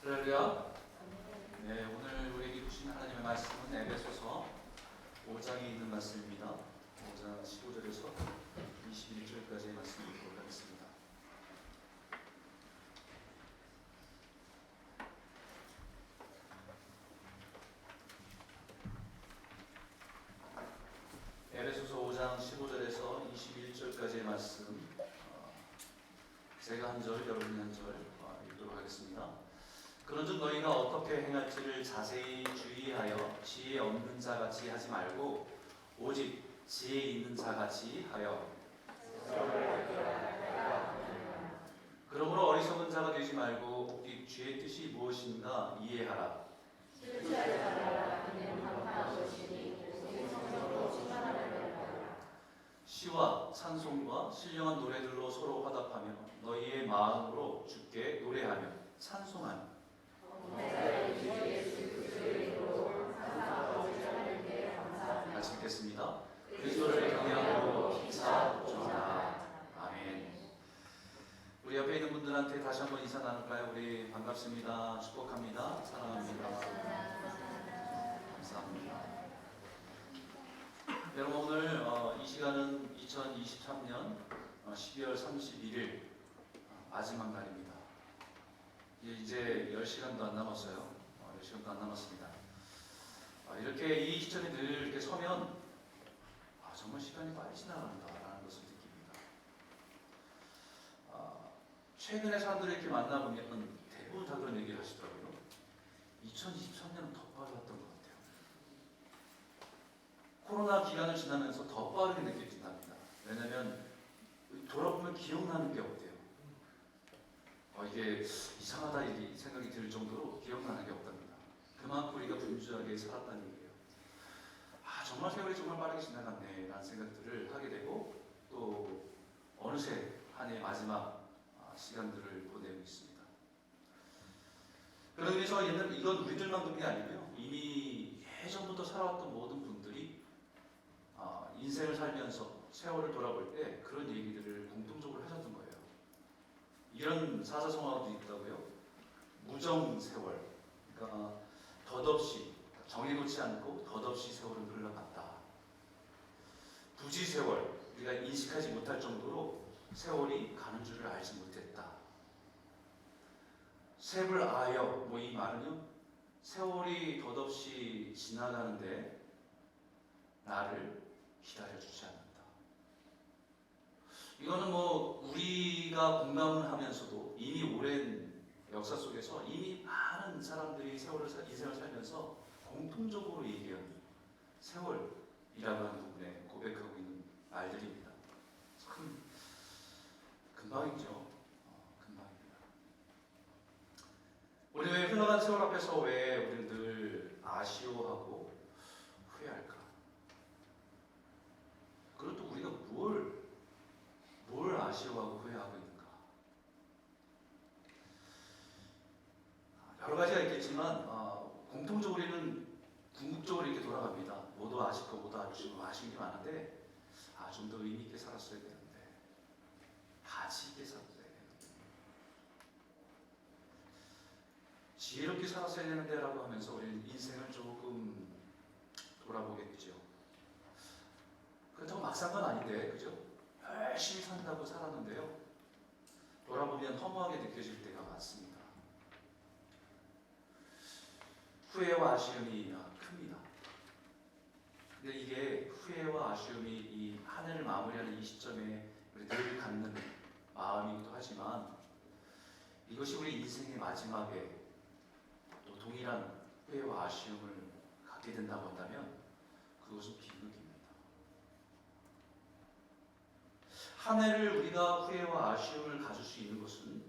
할렐루야. 네, 오늘 우리에게 주신 하나님의 말씀은 에베소서 5장에 있는 말씀입니다. 5장 15절에서 21절까지의 말씀을 보도록 하겠습니다. 에베소서 5장 15절에서 21절까지의 말씀, 제가 한 절, 여러분이 한 절 읽도록 하겠습니다. 그런즉 너희가 어떻게 행할지를 자세히 주의하여 지혜 없는 자같이 하지 말고 오직 지혜 있는 자같이 하여, 그러므로 어리석은 자가 되지 말고 오직 주의 뜻이 무엇인가 이해하라. 시와 찬송과 신령한 노래들로 서로 화답하며 너희의 마음으로 주께 노래하며 찬송하며 같이 읽겠습니다. 그리스도를 경외하고 기차 전하. 아멘. 우리 옆에 있는 분들한테 다시 한번 인사 나눌까요? 우리 반갑습니다. 축복합니다. 사랑합니다. 감사합니다. 여러분, 오늘 이 시간은 2023년 12월 31일 마지막 날입니다. 이제 10시간도 안 남았어요. 10시간도 안 남았습니다. 이렇게 이 시점에 늘 이렇게 서면 정말 시간이 빨리 지나간다라는 것을 느낍니다. 최근에 사람들을 이렇게 만나보면 대부분 다 그런 얘기를 하시더라고요. 2023년은 더 빨랐던 것 같아요. 코로나 기간을 지나면서 더 빠르게 느껴진답니다. 왜냐하면 돌아보면 기억나는 게 없대요. 이게 이상하다 이 생각이 들 정도로 기억나는 게 없답니다. 그만큼 우리가 분주하게 살았다는 얘기예요. 정말 세월이 정말 빠르게 지나갔네 라는 생각들을 하게 되고, 또 어느새 한 해 마지막 시간들을 보내고 있습니다. 그런 의미에서 이건 우리들만 그런 게 아니고요, 이미 예전부터 살아왔던 모든 분들이 인생을 살면서 세월을 돌아볼 때 그런 얘기들을 공통적으로 하셨던 거예요. 이런 사자성어도 있다고요. 무정세월, 그러니까 덧없이, 정해놓지 않고 덧없이 세월은 흘러갔다. 부지세월, 우리가 인식하지 못할 정도로 세월이 가는 줄을 알지 못했다. 세불아여, 이 말은요, 세월이 덧없이 지나가는데 나를 기다려주지 않는다. 이거는 우리가 공감을 하면서도 이미 오랜 역사 속에서 이미 많은 사람들이 인생을 살면서 공통적으로 얘기하는 세월이라고 하는 부분에 고백하고 있는 말들입니다. 참 금방이죠. 금방입니다. 우리 왜 흘러간 세월 앞에서 왜 우리는 늘 아쉬워하고 후회할까? 그리고 또 우리가 뭘 아쉬워하고 후회하고 있는가? 여러 가지가 있겠지만 공통적으로 우리는 궁극적으로 이렇게 돌아갑니다. 모두 아쉽고 모두 아쉬운 게 많은데 좀 더 의미 있게 살았어야 되는데, 가치 있게 살았어야 되는데, 지혜롭게 살았어야 되는데 라고 하면서 우리는 인생을 조금 돌아보겠죠. 그렇다고 막 산 건 아닌데, 그죠? 열심히 산다고 살았는데요, 돌아보면 허무하게 느껴질 때가 많습니다. 후회와 아쉬움이 큽니다. 근데 이게 후회와 아쉬움이 이 한 해를 마무리하는 이 시점에 우리 늘 갖는 마음이기도 하지만, 이것이 우리 인생의 마지막에 또 동일한 후회와 아쉬움을 갖게 된다고 한다면 그것은 비극입니다. 한 해를 우리가 후회와 아쉬움을 가질 수 있는 것은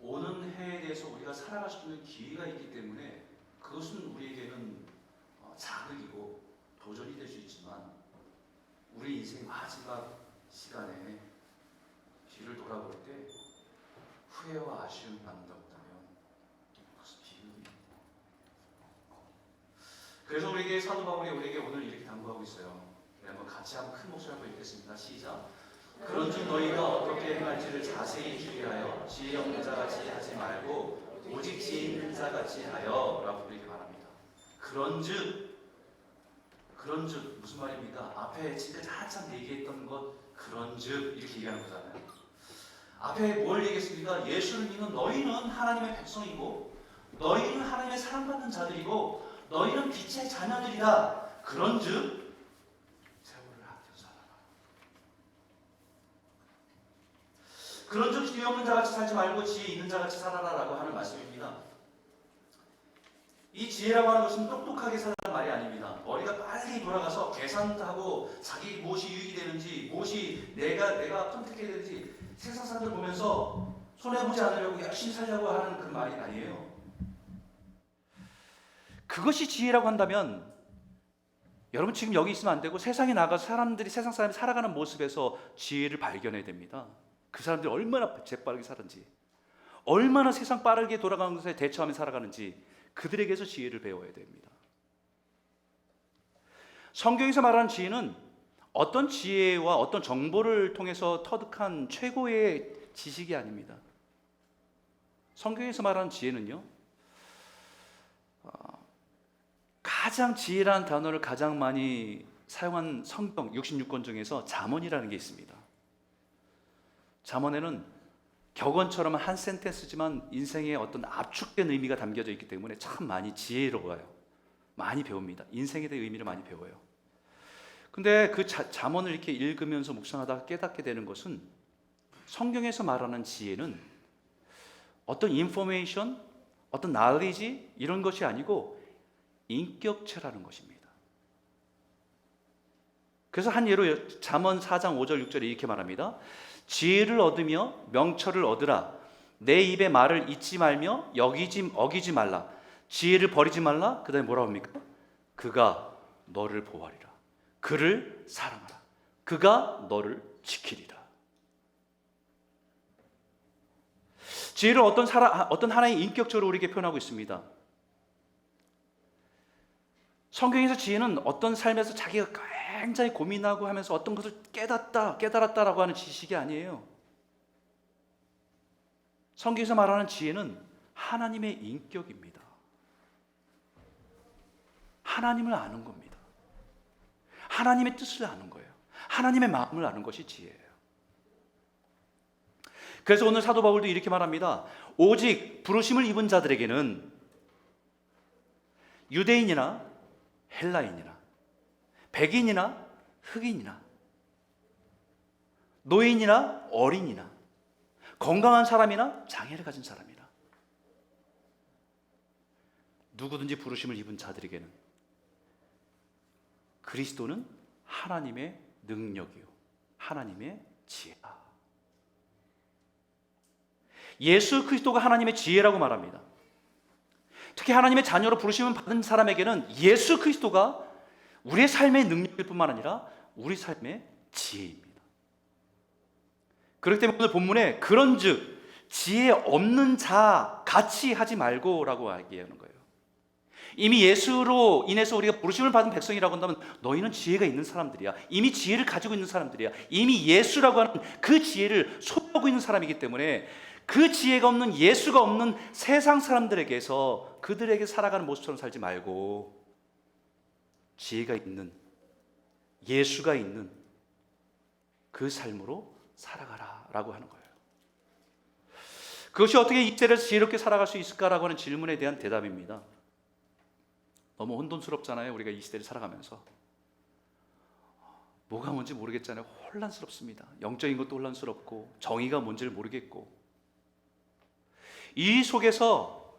오는 해에 대해서 우리가 살아갈 수 있는 기회가 있기 때문에 그것은 우리에게는 자극이고 도전이 될 수 있지만, 우리 인생 마지막 시간에 뒤를 돌아볼 때 후회와 아쉬움을 받는다고 한다면 그것은 비극입니다. 그래서 우리에게 사도 바울이 우리에게 오늘 이렇게 당부하고 있어요. 한번 같이 한번 큰 목소리 한번 읽겠습니다. 시작. 그런즉 너희가 어떻게 행할지를 자세히 주의하여 지혜 없는 자같이 하지 말고 오직 지혜 있는 자 같이 하여 라고 그렇게 말합니다. 그런즉 무슨 말입니까? 앞에 지금까지 한참 얘기했던 것 그런즉 이렇게 얘기하는 거잖아요. 앞에 뭘 얘기했습니까? 예수를 믿는 너희는 하나님의 백성이고 너희는 하나님의 사랑받는 자들이고 너희는 빛의 자녀들이다. 그런즉 세월을 아껴 살아라. 그런즉 지혜 없는 자같이 살지 말고 지혜 있는 자같이 살아라라고 하는 말씀입니다. 이 지혜라고 하는 것은 똑똑하게 살라는 말이 아닙니다. 머리가 빨리 돌아가서 계산하고 자기 무엇이 유익이 되는지 무엇이 내가 선택해야 되는지 세상 사람들 보면서 손해보지 않으려고 열심히 살려고 하는 그 말이 아니에요. 그것이 지혜라고 한다면 여러분 지금 여기 있으면 안 되고 세상에 나가서 세상 사람이 살아가는 모습에서 지혜를 발견해야 됩니다. 그 사람들이 얼마나 재빠르게 사는지, 얼마나 세상 빠르게 돌아가는 것에 대처하며 살아가는지 그들에게서 지혜를 배워야 됩니다. 성경에서 말하는 지혜는 어떤 지혜와 어떤 정보를 통해서 터득한 최고의 지식이 아닙니다. 성경에서 말하는 지혜는요, 가장 지혜라는 단어를 가장 많이 사용한 성경 66권 중에서 잠언이라는 게 있습니다. 잠언에는 격언처럼 한 센텐스지만 인생의 어떤 압축된 의미가 담겨져 있기 때문에 참 많이 지혜로워요. 많이 배웁니다. 인생에 대한 의미를 많이 배워요. 근데 그 잠언을 이렇게 읽으면서 묵상하다가 깨닫게 되는 것은 성경에서 말하는 지혜는 어떤 인포메이션, 어떤 knowledge 이런 것이 아니고 인격체라는 것입니다. 그래서 한 예로 잠언 4장 5절 6절에 이렇게 말합니다. 지혜를 얻으며 명철을 얻으라. 내 입의 말을 잊지 말며 어기지 말라. 지혜를 버리지 말라. 그 다음에 뭐라고 합니까? 그가 너를 보호하리라. 그를 사랑하라. 그가 너를 지키리라. 지혜를 어떤 하나의 인격적으로 우리에게 표현하고 있습니다. 성경에서 지혜는 어떤 삶에서 자기가 굉장히 고민하고 하면서 어떤 것을 깨달았다라고 하는 지식이 아니에요. 성경에서 말하는 지혜는 하나님의 인격입니다. 하나님을 아는 겁니다. 하나님의 뜻을 아는 거예요. 하나님의 마음을 아는 것이 지혜예요. 그래서 오늘 사도 바울도 이렇게 말합니다. 오직 부르심을 입은 자들에게는 유대인이나 헬라인이나 백인이나 흑인이나 노인이나 어린이나 건강한 사람이나 장애를 가진 사람이나 누구든지 부르심을 입은 자들에게는 그리스도는 하나님의 능력이요 하나님의 지혜다. 예수 그리스도가 하나님의 지혜라고 말합니다. 특히 하나님의 자녀로 부르심을 받은 사람에게는 예수 그리스도가 우리의 삶의 능력일 뿐만 아니라 우리 삶의 지혜입니다. 그렇기 때문에 오늘 본문에 그런즉 지혜 없는 자 같이 하지 말고라고 얘기하는 거예요. 이미 예수로 인해서 우리가 부르심을 받은 백성이라고 한다면 너희는 지혜가 있는 사람들이야. 이미 지혜를 가지고 있는 사람들이야. 이미 예수라고 하는 그 지혜를 소유하고 있는 사람이기 때문에 그 지혜가 없는 예수가 없는 세상 사람들에게서 그들에게 살아가는 모습처럼 살지 말고 지혜가 있는 예수가 있는 그 삶으로 살아가라 라고 하는 거예요. 그것이 어떻게 이 시대를 지혜롭게 살아갈 수 있을까라고 하는 질문에 대한 대답입니다. 너무 혼돈스럽잖아요. 우리가 이 시대를 살아가면서 뭐가 뭔지 모르겠잖아요. 혼란스럽습니다. 영적인 것도 혼란스럽고 정의가 뭔지를 모르겠고 이 속에서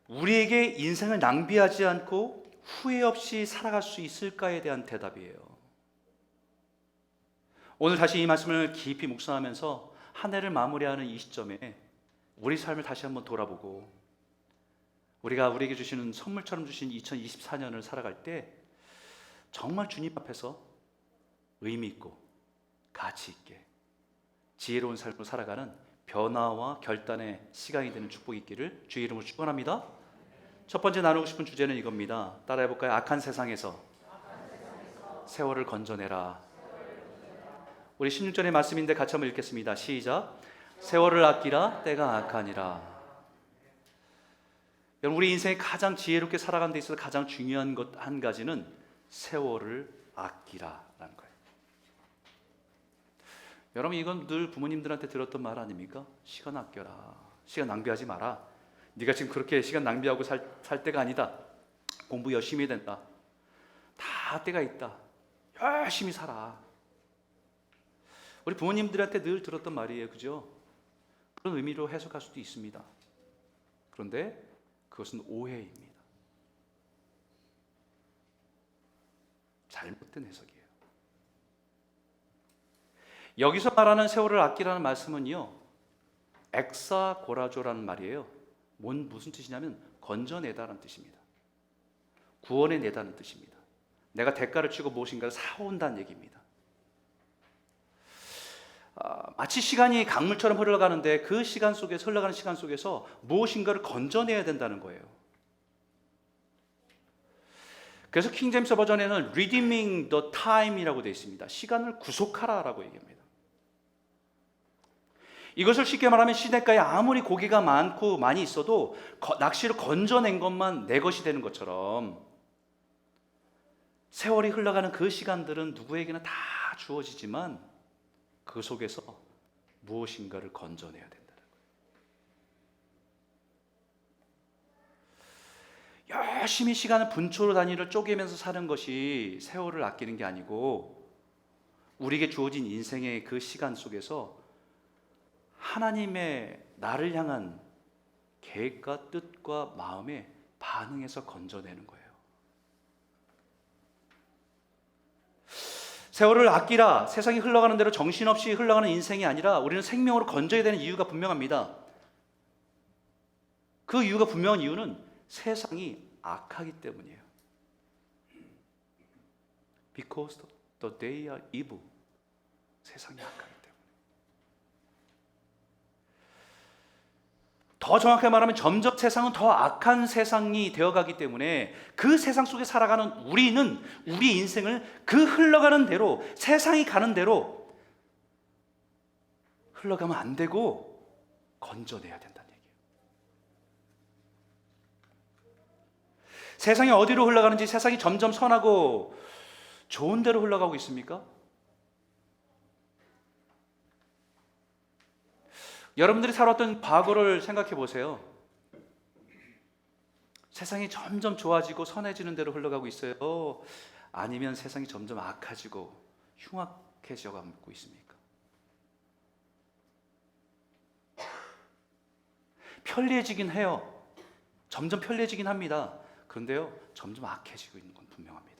우리에게 인생을 낭비하지 않고 후회 없이 살아갈 수 있을까에 대한 대답이에요. 오늘 다시 이 말씀을 깊이 묵상하면서 한 해를 마무리하는 이 시점에 우리 삶을 다시 한번 돌아보고 우리가 우리에게 주시는 선물처럼 주신 2024년을 살아갈 때 정말 주님 앞에서 의미 있고 가치 있게 지혜로운 삶으로 살아가는 변화와 결단의 시간이 되는 축복이 있기를 주의 이름으로 축원합니다. 첫 번째 나누고 싶은 주제는 이겁니다. 따라해볼까요? 악한 세상에서 세월을 건져내라. 우리 16절의 말씀인데 같이 한번 읽겠습니다. 시작. 세월을 아끼라 때가 악하니라. 여러분, 우리 인생에 가장 지혜롭게 살아가는 데 있어서 가장 중요한 것 한 가지는 세월을 아끼라라는 거예요. 여러분, 이건 늘 부모님들한테 들었던 말 아닙니까? 시간 아껴라. 시간 낭비하지 마라. 네가 지금 그렇게 시간 낭비하고 살 때가 아니다. 공부 열심히 해야 된다. 다 때가 있다. 열심히 살아. 우리 부모님들한테 늘 들었던 말이에요. 그죠? 그런 의미로 해석할 수도 있습니다. 그런데 그것은 오해입니다. 잘못된 해석이에요. 여기서 말하는 세월을 아끼라는 말씀은요, 엑사고라조라는 말이에요. 무슨 뜻이냐면 건져내다라는 뜻입니다. 구원해내다는 뜻입니다. 내가 대가를 치고 무엇인가를 사온다는 얘기입니다. 마치 시간이 강물처럼 흘러가는데 그 시간 속에서 흘러가는 시간 속에서 무엇인가를 건져내야 된다는 거예요. 그래서 킹제임스 버전에는 redeeming the time이라고 되어 있습니다. 시간을 구속하라라고 얘기합니다. 이것을 쉽게 말하면 시냇가에 아무리 고기가 많이 있어도 낚시를 건져낸 것만 내 것이 되는 것처럼 세월이 흘러가는 그 시간들은 누구에게나 다 주어지지만 그 속에서 무엇인가를 건져내야 된다는 거예요. 열심히 시간을 분초로 단위를 쪼개면서 사는 것이 세월을 아끼는 게 아니고 우리에게 주어진 인생의 그 시간 속에서 하나님의 나를 향한 계획과 뜻과 마음에 반응해서 건져내는 거예요. 세월을 아끼라, 세상이 흘러가는 대로 정신없이 흘러가는 인생이 아니라 우리는 생명으로 건져야 되는 이유가 분명합니다. 그 이유가 분명한 이유는 세상이 악하기 때문이에요. Because the day are evil. 세상이 악하기 때문에. 더 정확하게 말하면 점점 세상은 더 악한 세상이 되어가기 때문에 그 세상 속에 살아가는 우리는 우리 인생을 그 흘러가는 대로, 세상이 가는 대로 흘러가면 안 되고 건져내야 된다는 얘기예요. 세상이 어디로 흘러가는지, 세상이 점점 선하고 좋은 대로 흘러가고 있습니까? 여러분들이 살았던 과거를 생각해 보세요. 세상이 점점 좋아지고 선해지는 대로 흘러가고 있어요? 아니면 세상이 점점 악해지고 흉악해져 가고 있습니까? 편리해지긴 해요. 점점 편리해지긴 합니다. 그런데요, 점점 악해지고 있는 건 분명합니다.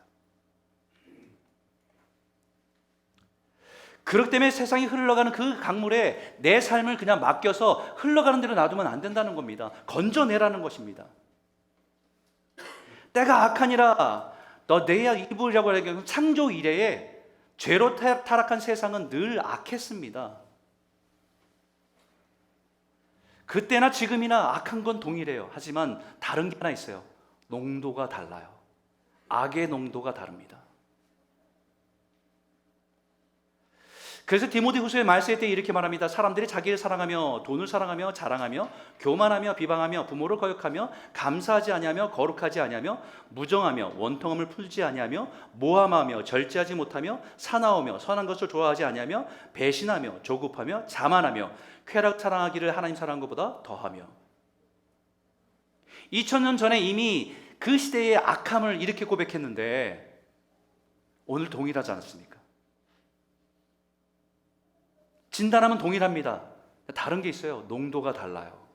그렇기 때문에 세상이 흘러가는 그 강물에 내 삶을 그냥 맡겨서 흘러가는 대로 놔두면 안 된다는 겁니다. 건져내라는 것입니다. 때가 악하니라 너 내야 이불이라고 하는 창조 이래에 죄로 타락한 세상은 늘 악했습니다. 그때나 지금이나 악한 건 동일해요. 하지만 다른 게 하나 있어요. 농도가 달라요. 악의 농도가 다릅니다. 그래서 디모데후서의 말씀에 때 이렇게 말합니다. 사람들이 자기를 사랑하며 돈을 사랑하며 자랑하며 교만하며 비방하며 부모를 거역하며 감사하지 아니하며 거룩하지 아니하며 무정하며 원통함을 풀지 아니하며 모함하며 절제하지 못하며 사나우며 선한 것을 좋아하지 아니하며 배신하며 조급하며 자만하며 쾌락 사랑하기를 하나님 사랑한 것보다 더하며. 2000년 전에 이미 그 시대의 악함을 이렇게 고백했는데 오늘 동일하지 않습니까? 진단하면 동일합니다. 다른 게 있어요. 농도가 달라요.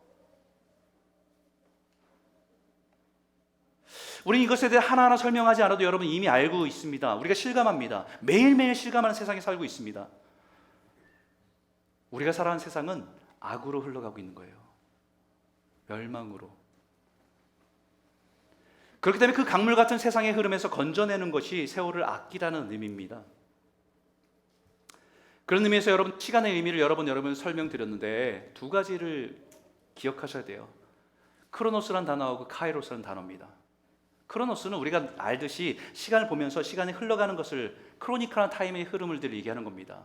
우리는 이것에 대해 하나하나 설명하지 않아도 여러분 이미 알고 있습니다. 우리가 실감합니다. 매일매일 실감하는 세상에 살고 있습니다. 우리가 살아가는 세상은 악으로 흘러가고 있는 거예요. 멸망으로. 그렇기 때문에 그 강물 같은 세상의 흐름에서 건져내는 것이 세월을 아끼라는 의미입니다. 그런 의미에서 여러분 시간의 의미를 여러 번 설명드렸는데 두 가지를 기억하셔야 돼요. 크로노스라는 단어하고 카이로스라는 단어입니다. 크로노스는 우리가 알듯이 시간을 보면서 시간이 흘러가는 것을 크로니컬한 타임의 흐름을 얘기하는 겁니다.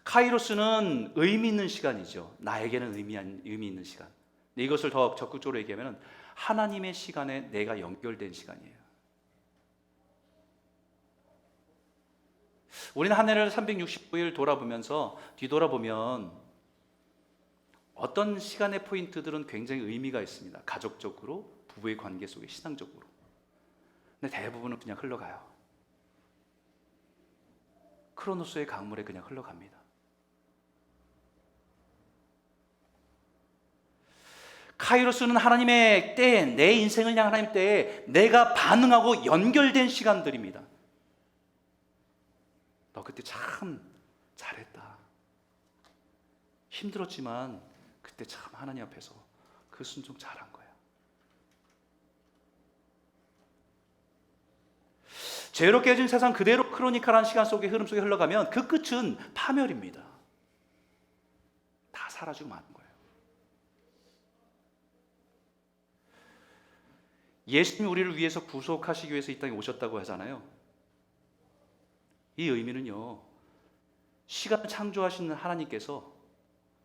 카이로스는 의미 있는 시간이죠. 나에게는 의미 있는 시간. 이것을 더 적극적으로 얘기하면 하나님의 시간에 내가 연결된 시간이에요. 우리는 한 해를 365일 돌아보면서 뒤돌아보면 어떤 시간의 포인트들은 굉장히 의미가 있습니다. 가족적으로, 부부의 관계 속에, 신앙적으로. 근데 대부분은 그냥 흘러가요. 크로노스의 강물에 그냥 흘러갑니다. 카이로스는 하나님의 때에, 내 인생을 향한 하나님 때에 내가 반응하고 연결된 시간들입니다. 너 그때 참 잘했다. 힘들었지만 그때 참 하나님 앞에서 그 순종 잘한 거야. 죄로 깨진 세상 그대로 크로니컬한 시간 속에, 흐름 속에 흘러가면 그 끝은 파멸입니다. 다 사라지고 마는 거예요. 예수님이 우리를 위해서 구속하시기 위해서 이 땅에 오셨다고 하잖아요. 이 의미는요, 시간을 창조하시는 하나님께서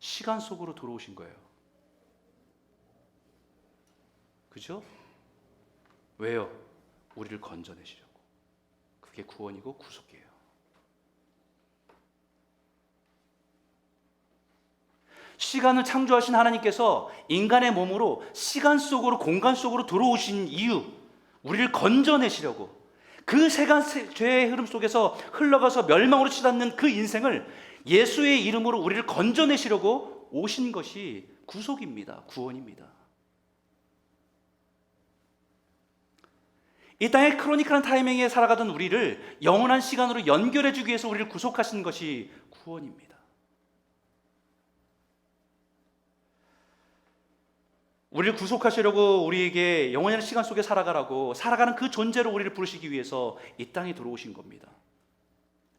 시간 속으로 들어오신 거예요. 그죠? 왜요? 우리를 건져내시려고. 그게 구원이고 구속이에요. 시간을 창조하신 하나님께서 인간의 몸으로 시간 속으로, 공간 속으로 들어오신 이유, 우리를 건져내시려고. 그 세간 죄의 흐름 속에서 흘러가서 멸망으로 치닫는 그 인생을 예수의 이름으로 우리를 건져내시려고 오신 것이 구속입니다. 구원입니다. 이 땅의 크로니컬한 타이밍에 살아가던 우리를 영원한 시간으로 연결해주기 위해서 우리를 구속하신 것이 구원입니다. 우리를 구속하시려고 우리에게 영원한 시간 속에 살아가라고, 살아가는 그 존재로 우리를 부르시기 위해서 이 땅에 들어오신 겁니다.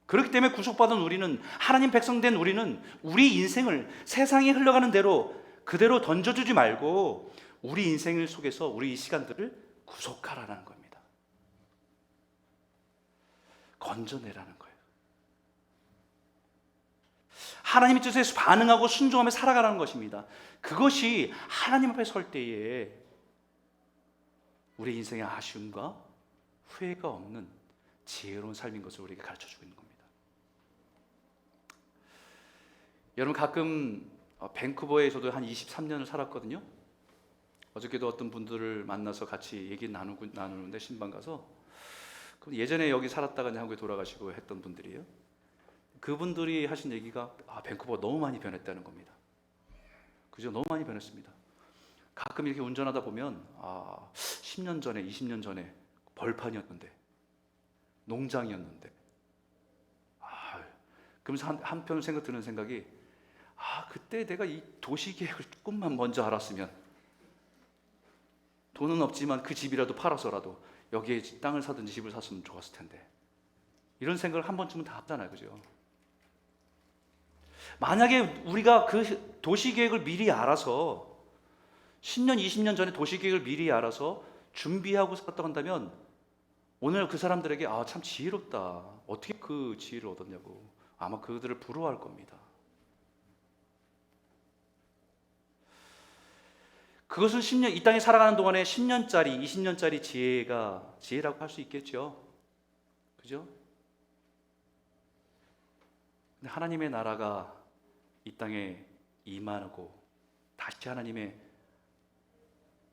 그렇기 때문에 구속받은 우리는, 하나님 백성된 우리는 우리 인생을 세상에 흘러가는 대로 그대로 던져주지 말고 우리 인생을 속에서 우리 이 시간들을 구속하라는 겁니다. 건져내라는 거예요. 하나님의 뜻에 반응하고 순종하며 살아가라는 것입니다. 그것이 하나님 앞에 설 때에 우리 인생의 아쉬움과 후회가 없는 지혜로운 삶인 것을 우리에게 가르쳐주고 있는 겁니다. 여러분, 가끔 밴쿠버에 저도 한 23년을 살았거든요. 어저께도 어떤 분들을 만나서 같이 얘기 나누는데, 신방 가서 예전에 여기 살았다가 한국에 돌아가시고 했던 분들이에요. 그분들이 하신 얘기가 밴쿠버가 너무 많이 변했다는 겁니다. 그죠? 너무 많이 변했습니다. 가끔 이렇게 운전하다 보면 10년 전에, 20년 전에 벌판이었는데, 농장이었는데, 그러면서 한편 생각 드는 생각이, 그때 내가 이 도시계획을 조금만 먼저 알았으면, 돈은 없지만 그 집이라도 팔아서라도 여기에 땅을 사든지 집을 샀으면 좋았을 텐데, 이런 생각을 한 번쯤은 다 하잖아요. 그죠? 만약에 우리가 그 도시계획을 미리 알아서 10년, 20년 전에 도시계획을 미리 알아서 준비하고 살았다고 한다면, 오늘 그 사람들에게 참 지혜롭다, 어떻게 그 지혜를 얻었냐고 아마 그들을 부러워할 겁니다. 그것은 10년, 이 땅에 살아가는 동안에 10년짜리, 20년짜리 지혜라고 할 수 있겠죠. 그죠? 근데 하나님의 나라가 이 땅에 임하고 다시 하나님의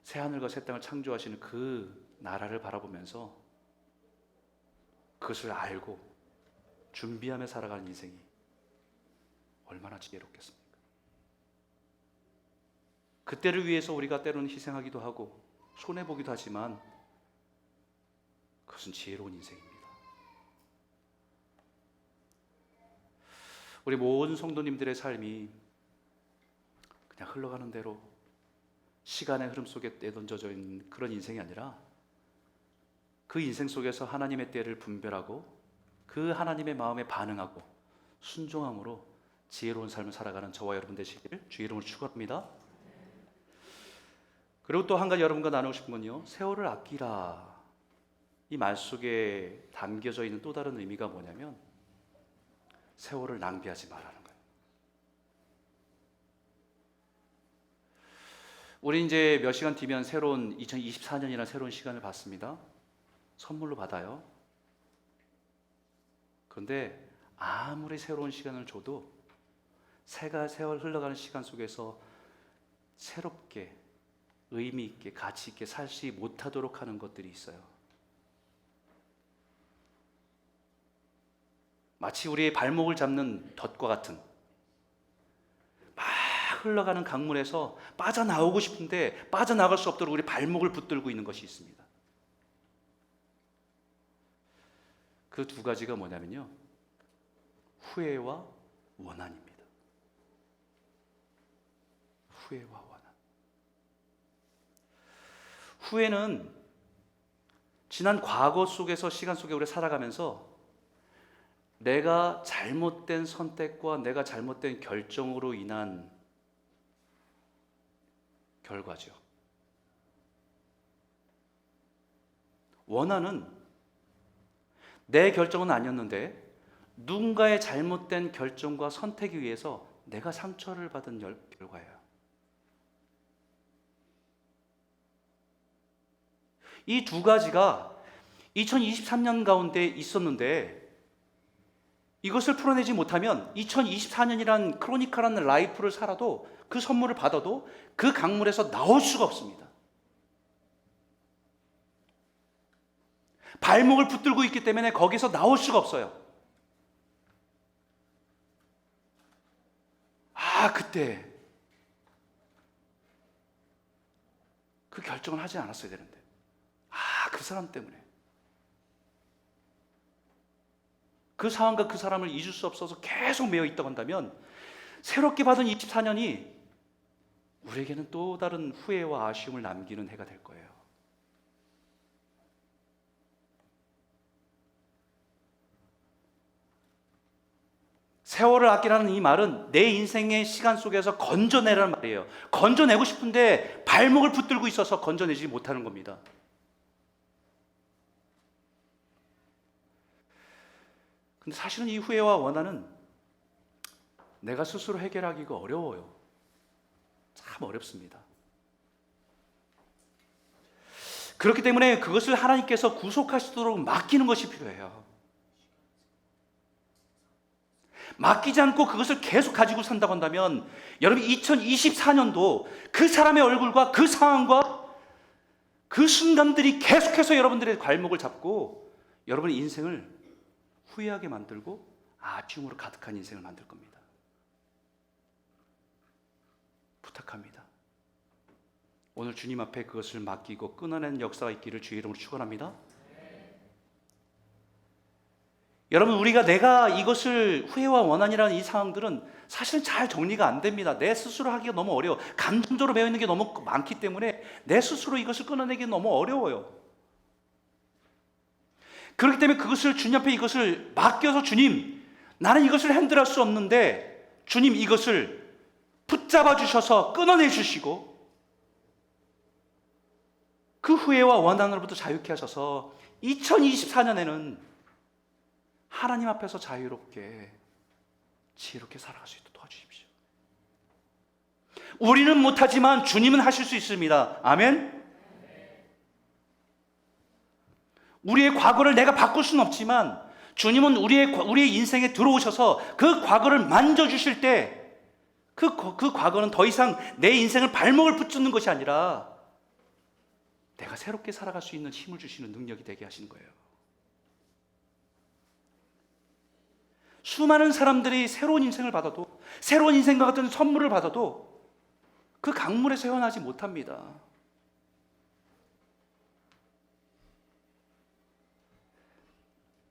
새하늘과 새 땅을 창조하시는 그 나라를 바라보면서 그것을 알고 준비하며 살아가는 인생이 얼마나 지혜롭겠습니까? 그때를 위해서 우리가 때로는 희생하기도 하고 손해보기도 하지만 그것은 지혜로운 인생입니다. 우리 모든 성도님들의 삶이 그냥 흘러가는 대로 시간의 흐름 속에 내던져져 있는 그런 인생이 아니라, 그 인생 속에서 하나님의 때를 분별하고 그 하나님의 마음에 반응하고 순종함으로 지혜로운 삶을 살아가는 저와 여러분 되시기를 주의 이름으로 축원합니다. 그리고 또 한 가지 여러분과 나누고 싶은 건요, 세월을 아끼라, 이 말 속에 담겨져 있는 또 다른 의미가 뭐냐면, 세월을 낭비하지 말라는 거예요. 우리 이제 몇 시간 뒤면 새로운 2024년이라는 새로운 시간을 받습니다. 선물로 받아요. 그런데 아무리 새로운 시간을 줘도 세월 흘러가는 시간 속에서 새롭게 의미 있게 가치 있게 살지 못하도록 하는 것들이 있어요. 마치 우리의 발목을 잡는 덫과 같은, 막 흘러가는 강물에서 빠져나오고 싶은데 빠져나갈 수 없도록 우리 발목을 붙들고 있는 것이 있습니다. 그 두 가지가 뭐냐면요, 후회와 원한입니다. 후회와 원한. 후회는 지난 과거 속에서, 시간 속에 우리가 살아가면서 내가 잘못된 선택과 내가 잘못된 결정으로 인한 결과죠. 원한은 내 결정은 아니었는데 누군가의 잘못된 결정과 선택에 의해서 내가 상처를 받은 결과예요. 이 두 가지가 2023년 가운데 있었는데 이것을 풀어내지 못하면 2024년이란 크로니컬한 라이프를 살아도, 그 선물을 받아도 그 강물에서 나올 수가 없습니다. 발목을 붙들고 있기 때문에 거기서 나올 수가 없어요. 그때 그 결정을 하지 않았어야 되는데, 그 사람 때문에, 그 상황과 그 사람을 잊을 수 없어서 계속 매여 있다고 한다면 새롭게 받은 24년이 우리에게는 또 다른 후회와 아쉬움을 남기는 해가 될 거예요. 세월을 아끼라는 이 말은 내 인생의 시간 속에서 건져내라는 말이에요. 건져내고 싶은데 발목을 붙들고 있어서 건져내지 못하는 겁니다. 근데 사실은 이 후회와 원한은 내가 스스로 해결하기가 어려워요. 참 어렵습니다. 그렇기 때문에 그것을 하나님께서 구속하시도록 맡기는 것이 필요해요. 맡기지 않고 그것을 계속 가지고 산다고 한다면 여러분 2024년도 그 사람의 얼굴과 그 상황과 그 순간들이 계속해서 여러분들의 발목을 잡고 여러분의 인생을 후회하게 만들고 아쉬움으로 가득한 인생을 만들 겁니다. 부탁합니다. 오늘 주님 앞에 그것을 맡기고 끊어내는 역사가 있기를 주의 이름으로 축원합니다. 여러분, 내가 이것을 후회와 원한이라는 이 상황들은 사실 잘 정리가 안 됩니다. 내 스스로 하기가 너무 어려워. 감정적으로 배어 있는 게 너무 많기 때문에 내 스스로 이것을 끊어내기 너무 어려워요. 그렇기 때문에 그것을 주님 앞에 이것을 맡겨서, 주님, 나는 이것을 핸들할 수 없는데 주님 이것을 붙잡아 주셔서 끊어내 주시고 그 후회와 원한으로부터 자유케 하셔서 2024년에는 하나님 앞에서 자유롭게 지혜롭게 살아갈 수 있도록 도와주십시오. 우리는 못하지만 주님은 하실 수 있습니다. 아멘. 우리의 과거를 내가 바꿀 수는 없지만 주님은 우리의 인생에 들어오셔서 그 과거를 만져주실 때 그 과거는 더 이상 내 인생을 발목을 붙잡는 것이 아니라 내가 새롭게 살아갈 수 있는 힘을 주시는 능력이 되게 하신 거예요. 수많은 사람들이 새로운 인생을 받아도, 새로운 인생과 같은 선물을 받아도 그 강물에서 헤어나지 못합니다.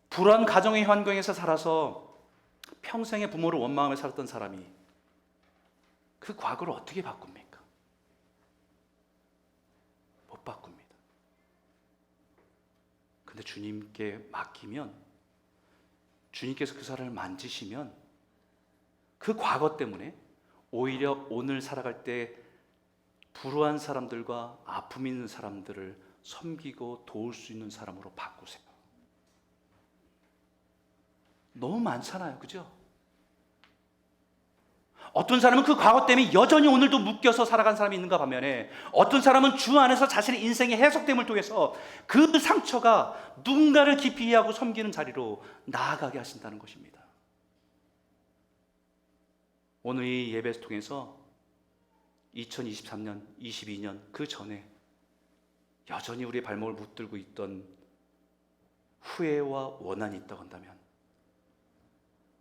불안 가정의 환경에서 살아서 평생의 부모를 원망하며 살았던 사람이 그 과거를 어떻게 바꿉니까? 못 바꿉니다. 근데 주님께 맡기면, 주님께서 그 사람을 만지시면 그 과거 때문에 오히려 오늘 살아갈 때 불우한 사람들과 아픔 있는 사람들을 섬기고 도울 수 있는 사람으로 바꾸세요. 너무 많잖아요, 그죠? 어떤 사람은 그 과거 때문에 여전히 오늘도 묶여서 살아간 사람이 있는가 반면에 어떤 사람은 주 안에서 자신의 인생의 해석됨을 통해서 그 상처가 누군가를 깊이 이해하고 섬기는 자리로 나아가게 하신다는 것입니다. 오늘 이 예배를 통해서 2023년, 22년 그 전에 여전히 우리의 발목을 붙들고 있던 후회와 원한이 있다고 한다면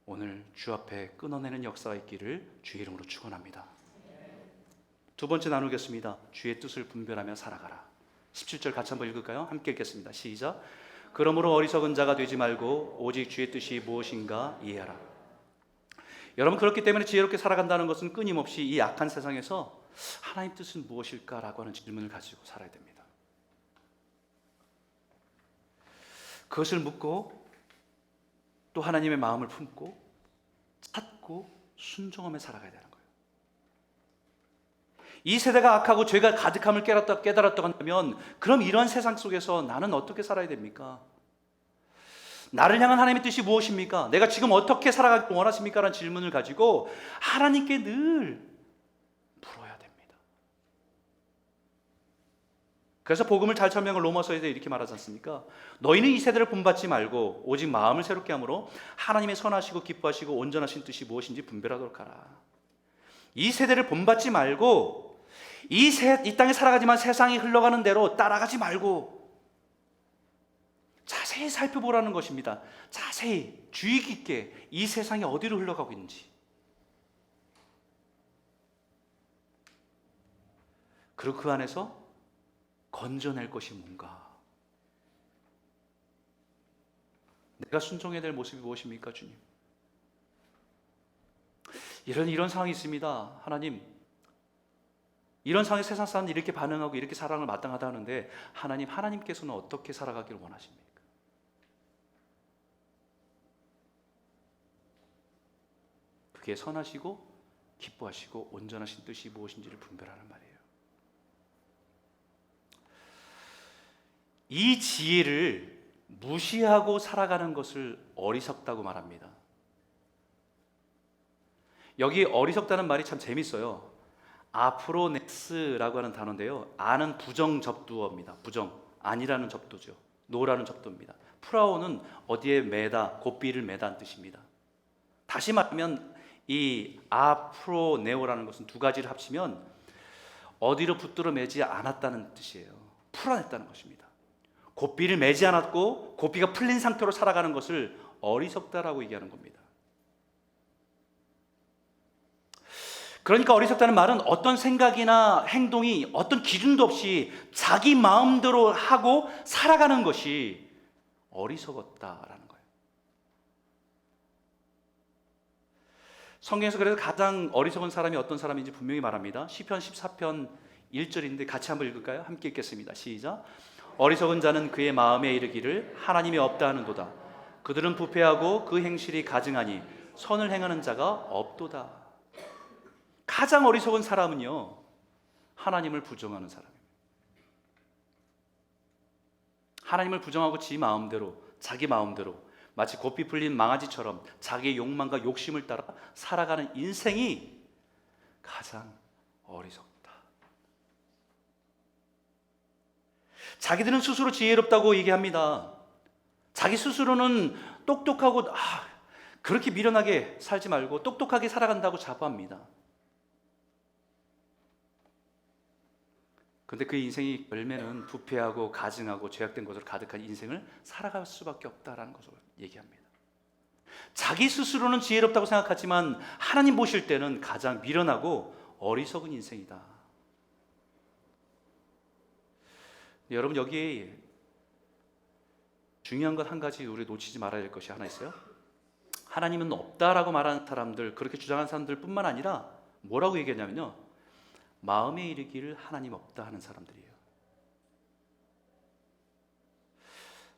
오늘 주 앞에 끊어내는 역사가 있기를 주의 이름으로 축원합니다. 두 번째 나누겠습니다. 주의 뜻을 분별하며 살아가라. 17절 같이 한번 읽을까요? 함께 읽겠습니다. 시작. 그러므로 어리석은 자가 되지 말고 오직 주의 뜻이 무엇인가 이해하라. 여러분, 그렇기 때문에 지혜롭게 살아간다는 것은 끊임없이 이 악한 세상에서 하나님 뜻은 무엇일까라고 하는 질문을 가지고 살아야 됩니다. 그것을 묻고 또 하나님의 마음을 품고 찾고 순종하며 살아가야 되는 거예요. 이 세대가 악하고 죄가 가득함을 깨달았다고 한다면 그럼 이러한 세상 속에서 나는 어떻게 살아야 됩니까? 나를 향한 하나님의 뜻이 무엇입니까? 내가 지금 어떻게 살아가길 원하십니까? 라는 질문을 가지고 하나님께 늘 물어야 됩니다. 그래서 복음을 잘 설명한 로마서에 이렇게 말하지 않습니까? 너희는 이 세대를 본받지 말고 오직 마음을 새롭게 함으로 하나님의 선하시고 기뻐하시고 온전하신 뜻이 무엇인지 분별하도록 하라. 이 세대를 본받지 말고 이 땅에 살아가지만 세상이 흘러가는 대로 따라가지 말고 자세히 살펴보라는 것입니다. 자세히 주의 깊게 이 세상이 어디로 흘러가고 있는지, 그리고 그 안에서 건져낼 것이 뭔가, 내가 순종해야 될 모습이 무엇입니까, 주님? 이런 상황이 있습니다. 하나님, 이런 상황에 세상 사람들이 이렇게 반응하고 이렇게 사랑을 마땅하다 하는데 하나님께서는 어떻게 살아가기를 원하십니까? 그게 선하시고 기뻐하시고 온전하신 뜻이 무엇인지를 분별하는 말이에요. 이 지혜를 무시하고 살아가는 것을 어리석다고 말합니다. 여기 어리석다는 말이 참 재밌어요. 아프로넥스라고 하는 단어인데요, 아는 부정접두어입니다. 부정, 아니라는 접두죠. 노라는 접두입니다. 프라오는 어디에 매다, 고삐를 매다는 뜻입니다. 다시 말하면 이 아프로네오라는 것은 두 가지를 합치면 어디로 붙들어 매지 않았다는 뜻이에요. 풀어냈다는 것입니다. 고삐를 매지 않았고 고삐가 풀린 상태로 살아가는 것을 어리석다라고 얘기하는 겁니다. 그러니까 어리석다는 말은 어떤 생각이나 행동이 어떤 기준도 없이 자기 마음대로 하고 살아가는 것이 어리석었다라는 거예요. 성경에서 그래서 가장 어리석은 사람이 어떤 사람인지 분명히 말합니다. 시편 14편 1절인데 같이 한번 읽을까요? 함께 읽겠습니다. 시작. 어리석은 자는 그의 마음에 이르기를 하나님이 없다 하는도다. 그들은 부패하고 그 행실이 가증하니 선을 행하는 자가 없도다. 가장 어리석은 사람은요, 하나님을 부정하는 사람입니다. 하나님을 부정하고 지 마음대로, 자기 마음대로 마치 고삐 풀린 망아지처럼 자기의 욕망과 욕심을 따라 살아가는 인생이 가장 어리석다. 자기들은 스스로 지혜롭다고 얘기합니다. 자기 스스로는 똑똑하고 그렇게 미련하게 살지 말고 똑똑하게 살아간다고 자부합니다. 그런데 그 인생의 열매는 부패하고 가증하고 죄악된 것으로 가득한 인생을 살아갈 수밖에 없다라는 것을 얘기합니다. 자기 스스로는 지혜롭다고 생각하지만 하나님 보실 때는 가장 미련하고 어리석은 인생이다. 여러분, 여기에 중요한 것 한 가지 우리 놓치지 말아야 될 것이 하나 있어요. 하나님은 없다라고 말하는 사람들, 그렇게 주장하는 사람들 뿐만 아니라 뭐라고 얘기하냐면요, 마음에 이르기를 하나님 없다 하는 사람들이에요.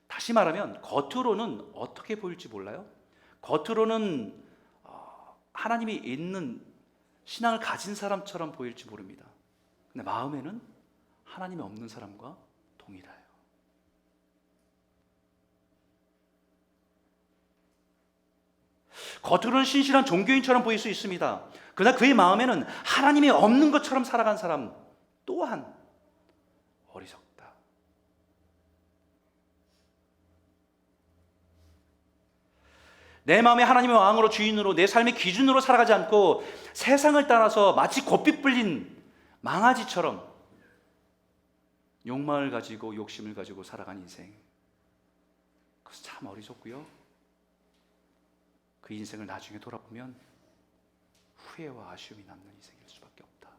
다시 말하면 겉으로는 어떻게 보일지 몰라요. 겉으로는 하나님이 있는 신앙을 가진 사람처럼 보일지 모릅니다. 근데 마음에는 하나님이 없는 사람과 동일해요. 겉으로는 신실한 종교인처럼 보일 수 있습니다. 그러나 그의 마음에는 하나님이 없는 것처럼 살아간 사람 또한 어리석다. 내 마음에 하나님의 왕으로, 주인으로, 내 삶의 기준으로 살아가지 않고 세상을 따라서 마치 고삐 불린 망아지처럼 욕망을 가지고 욕심을 가지고 살아간 인생, 그것은 참 어리석고요. 그 인생을 나중에 돌아보면 후회와 아쉬움이 남는 인생일 수밖에 없다.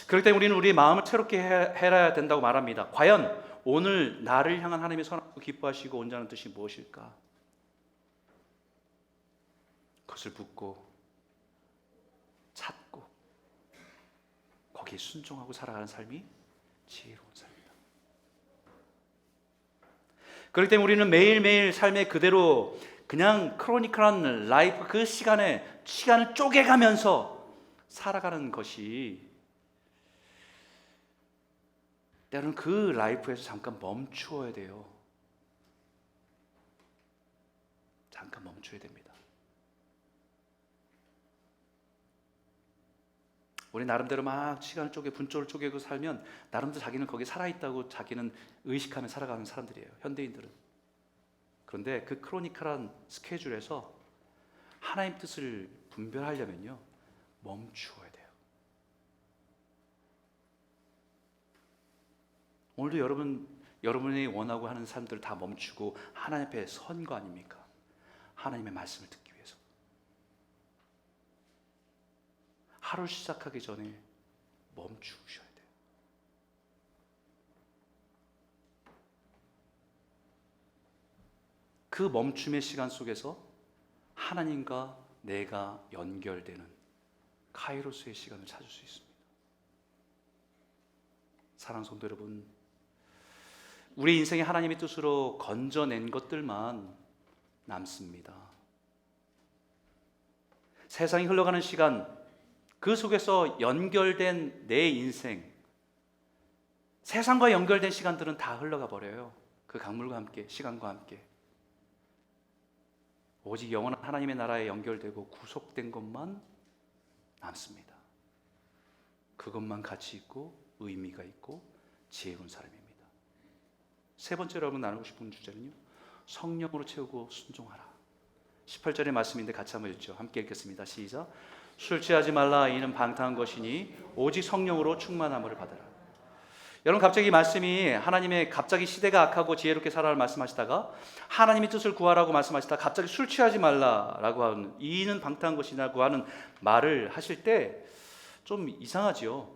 그럴 때 우리는 우리의 마음을 새롭게 해야 된다고 말합니다. 과연 오늘 나를 향한 하나님의 선하고 기뻐하시고 온전한 뜻이 무엇일까? 그것을 묻고 찾고 거기에 순종하고 살아가는 삶이 지혜로운 삶이다. 그렇기 때문에 우리는 매일매일 삶의 그대로 그냥 크로니컬한 라이프, 그 시간을 쪼개가면서 살아가는 것이, 때로는 그 라이프에서 잠깐 멈추어야 돼요. 잠깐 멈춰야 됩니다. 우리 나름대로 막 시간을 분조를 쪼개고 살면 나름대로 자기는 거기에 살아있다고 자기는 의식하며 살아가는 사람들이에요, 현대인들은. 그런데 그 크로니컬한 스케줄에서 하나님 뜻을 분별하려면요, 멈추어야 돼요. 오늘도 여러분이 원하고 하는 삶들을 다 멈추고 하나님 앞에 선 거 아닙니까? 하나님의 말씀을 듣기 위해서. 하루 시작하기 전에 멈추셔야 돼요. 그 멈춤의 시간 속에서 하나님과 내가 연결되는 카이로스의 시간을 찾을 수 있습니다. 사랑하는 성도 여러분, 우리 인생에 하나님의 뜻으로 건져낸 것들만 남습니다. 세상이 흘러가는 시간, 그 속에서 연결된 내 인생, 세상과 연결된 시간들은 다 흘러가 버려요. 그 강물과 함께, 시간과 함께. 오직 영원한 하나님의 나라에 연결되고 구속된 것만 남습니다. 그것만 가치 있고 의미가 있고 지혜로운 사람입니다. 세 번째로 여러분 나누고 싶은 주제는요, 성령으로 채우고 순종하라. 18절의 말씀인데 같이 한번 읽죠. 함께 읽겠습니다. 시작. 술 취하지 말라, 이는 방탕한 것이니 오직 성령으로 충만함을 받으라. 여러분, 갑자기 이 말씀이 하나님의 갑자기 시대가 악하고 지혜롭게 살아라 말씀하시다가 하나님의 뜻을 구하라고 말씀하시다가 갑자기 술 취하지 말라라고 하는, 이는 방탕한 것이라고 하는 말을 하실 때 좀 이상하지요.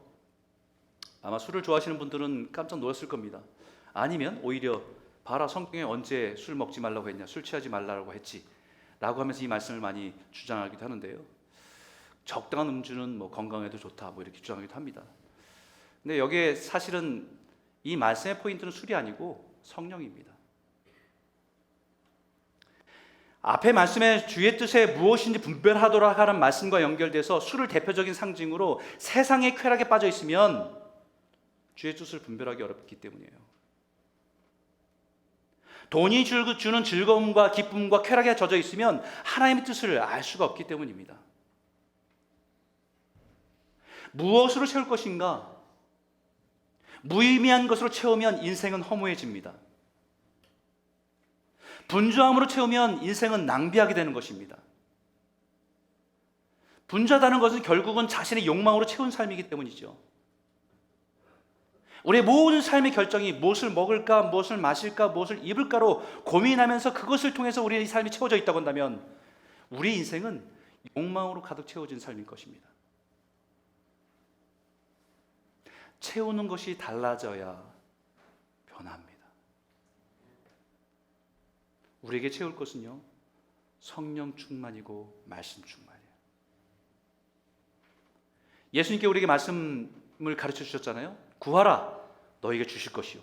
아마 술을 좋아하시는 분들은 깜짝 놀랐을 겁니다. 아니면 오히려 봐라, 성경에 언제 술 먹지 말라고 했냐, 술 취하지 말라고 했지 라고 하면서 이 말씀을 많이 주장하기도 하는데요. 적당한 음주는 건강에도 좋다 이렇게 주장하기도 합니다. 근데 여기에 사실은 이 말씀의 포인트는 술이 아니고 성령입니다. 앞에 말씀의 주의 뜻에 무엇인지 분별하도록 하는 말씀과 연결돼서 술을 대표적인 상징으로 세상의 쾌락에 빠져 있으면 주의 뜻을 분별하기 어렵기 때문이에요. 돈이 주는 즐거움과 기쁨과 쾌락에 젖어 있으면 하나님의 뜻을 알 수가 없기 때문입니다. 무엇으로 채울 것인가? 무의미한 것으로 채우면 인생은 허무해집니다. 분주함으로 채우면 인생은 낭비하게 되는 것입니다. 분주하다는 것은 결국은 자신의 욕망으로 채운 삶이기 때문이죠. 우리의 모든 삶의 결정이 무엇을 먹을까, 무엇을 마실까, 무엇을 입을까로 고민하면서 그것을 통해서 우리의 삶이 채워져 있다고 한다면 우리 인생은 욕망으로 가득 채워진 삶일 것입니다. 채우는 것이 달라져야 변합니다. 우리에게 채울 것은요, 성령 충만이고 말씀 충만이에요. 예수님께 우리에게 말씀을 가르쳐 주셨잖아요. 구하라, 너희에게 주실 것이요.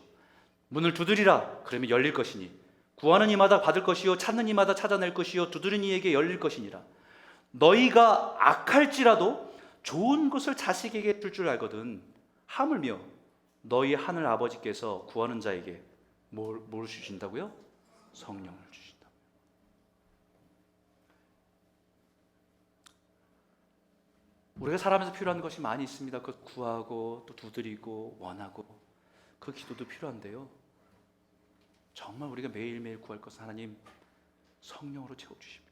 문을 두드리라, 그러면 열릴 것이니. 구하는 이마다 받을 것이요, 찾는 이마다 찾아낼 것이요, 두드리는 이에게 열릴 것이니라. 너희가 악할지라도 좋은 것을 자식에게 줄 알거든. 하물며 너희 하늘 아버지께서 구하는 자에게 뭘 주신다고요? 성령을 주신다. 우리가 살아가면서 필요한 것이 많이 있습니다. 그것 구하고 또 두드리고 원하고 그 기도도 필요한데요. 정말 우리가 매일매일 구할 것은 하나님 성령으로 채워주십시오.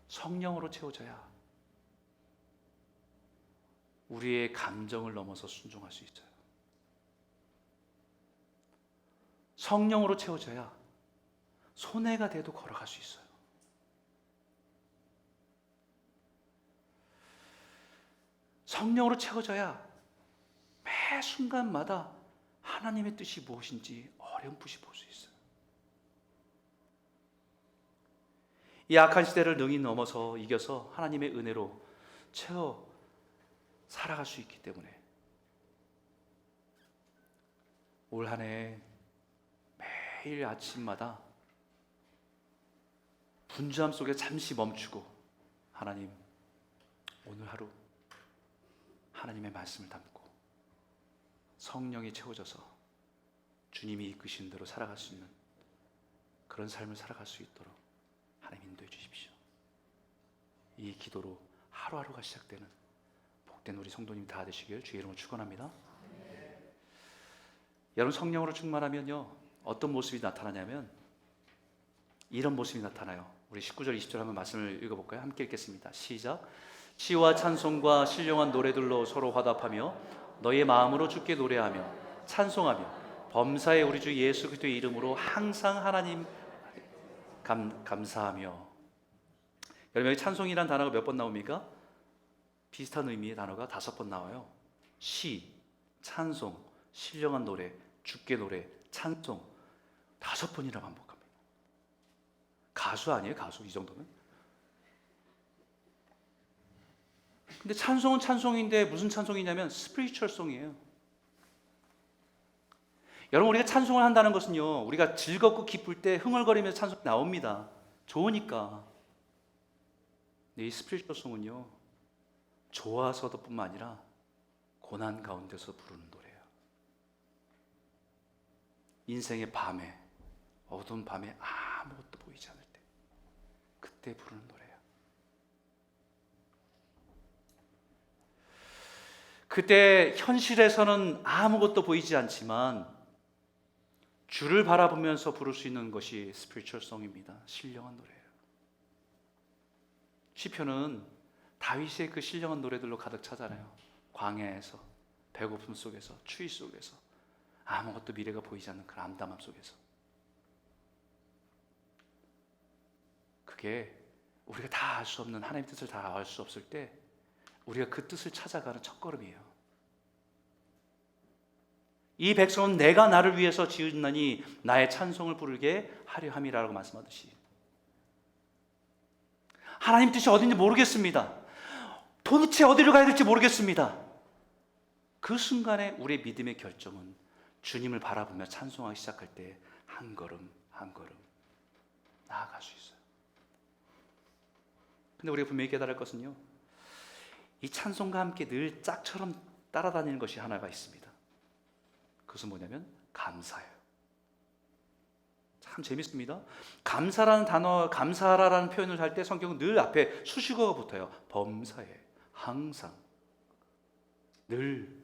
성령으로 채워져야 우리의 감정을 넘어서 순종할 수 있어요. 성령으로 채워져야 손해가 돼도 걸어갈 수 있어요. 성령으로 채워져야 매 순간마다 하나님의 뜻이 무엇인지 어렴풋이 볼 수 있어요. 이 악한 시대를 능히 넘어서 이겨서 하나님의 은혜로 채워 살아갈 수 있기 때문에 올 한 해 매일 아침마다 분주함 속에 잠시 멈추고 하나님, 오늘 하루 하나님의 말씀을 담고 성령이 채워져서 주님이 이끄신 대로 살아갈 수 있는 그런 삶을 살아갈 수 있도록 하나님 인도해 주십시오. 이 기도로 하루하루가 시작되는 복된 우리 성도님 다 되시길 주의 이름으로 축원합니다. 여러분, 성령으로 충만하면요 어떤 모습이 나타나냐면 이런 모습이 나타나요. 우리 19절 20절 한번 말씀을 읽어볼까요? 함께 읽겠습니다. 시작. 시와 찬송과 신령한 노래들로 서로 화답하며 너희의 마음으로 주께 노래하며 찬송하며 범사의 우리 주 예수 그리스도의 이름으로 항상 하나님 감사하며. 여러분, 여기 찬송이란 단어가 몇 번 나옵니까? 비슷한 의미의 단어가 5번 나와요. 시, 찬송, 신령한 노래, 주께 노래, 찬송 5번이나 반복합니다. 가수 아니에요? 가수 이 정도면? 근데 찬송은 찬송인데 무슨 찬송이냐면 스피리추얼 송이에요. 여러분, 우리가 찬송을 한다는 것은요 우리가 즐겁고 기쁠 때 흥얼거리면서 찬송이 나옵니다. 좋으니까. 근데 이 스피리추얼 송은요 좋아서도 뿐만 아니라 고난 가운데서 부르는 노래예요. 인생의 밤에, 어두운 밤에 아무것도 보이지 않을 때 그때 부르는 노래예요. 그때 현실에서는 아무것도 보이지 않지만 주를 바라보면서 부를 수 있는 것이 스피리추얼 송입니다. 신령한 노래예요. 시편은 다윗의 그 신령한 노래들로 가득 차잖아요. 광야에서, 배고픔 속에서, 추위 속에서, 아무것도 미래가 보이지 않는 그 암담함 속에서. 그게 우리가 다 알 수 없는 하나님의 뜻을 다 알 수 없을 때 우리가 그 뜻을 찾아가는 첫걸음이에요. 이 백성은 내가 나를 위해서 지었나니 나의 찬송을 부르게 하려 함이라고 말씀하듯이 하나님 뜻이 어딘지 모르겠습니다. 도대체 어디로 가야 될지 모르겠습니다. 그 순간에 우리의 믿음의 결정은 주님을 바라보며 찬송하기 시작할 때 한 걸음 한 걸음 나아갈 수 있어요. 근데 우리가 분명히 깨달을 것은요 이 찬송과 함께 늘 짝처럼 따라다니는 것이 하나가 있습니다. 그것은 뭐냐면 감사예요. 참 재밌습니다. 감사라는 단어, 감사라는 표현을 할 때 성경은 늘 앞에 수식어가 붙어요. 범사에, 항상, 늘.